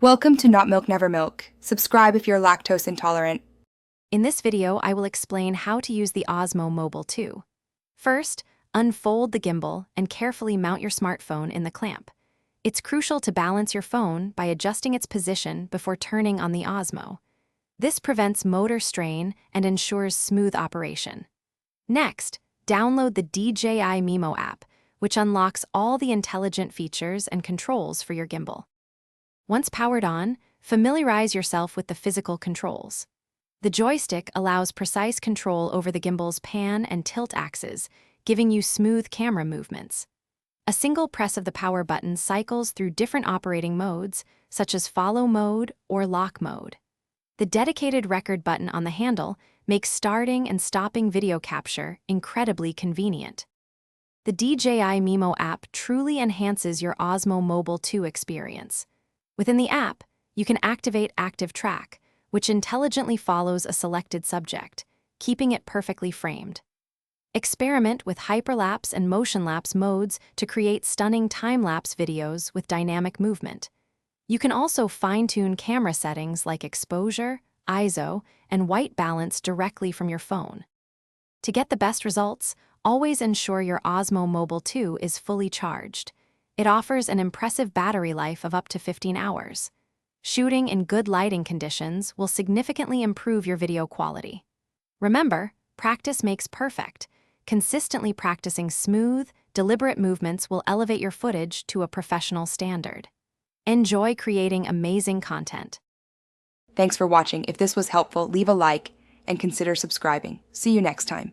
Welcome to Not Milk Never Milk. Subscribe if you're lactose intolerant. In this video, I will explain how to use the Osmo Mobile 2. First, unfold the gimbal and carefully mount your smartphone in the clamp. It's crucial to balance your phone by adjusting its position before turning on the Osmo. This prevents motor strain and ensures smooth operation. Next, download the DJI Mimo app, which unlocks all the intelligent features and controls for your gimbal. Once powered on, familiarize yourself with the physical controls. The joystick allows precise control over the gimbal's pan and tilt axes, giving you smooth camera movements. A single press of the power button cycles through different operating modes, such as follow mode or lock mode. The dedicated record button on the handle makes starting and stopping video capture incredibly convenient. The DJI Mimo app truly enhances your Osmo Mobile 2 experience. Within the app, you can activate Active Track, which intelligently follows a selected subject, keeping it perfectly framed. Experiment with hyperlapse and motion-lapse modes to create stunning time-lapse videos with dynamic movement. You can also fine-tune camera settings like exposure, ISO, and white balance directly from your phone. To get the best results, always ensure your Osmo Mobile 2 is fully charged. It offers an impressive battery life of up to 15 hours. Shooting in good lighting conditions will significantly improve your video quality. Remember, practice makes perfect. Consistently practicing smooth, deliberate movements will elevate your footage to a professional standard. Enjoy creating amazing content. Thanks for watching. If this was helpful, leave a like and consider subscribing. See you next time.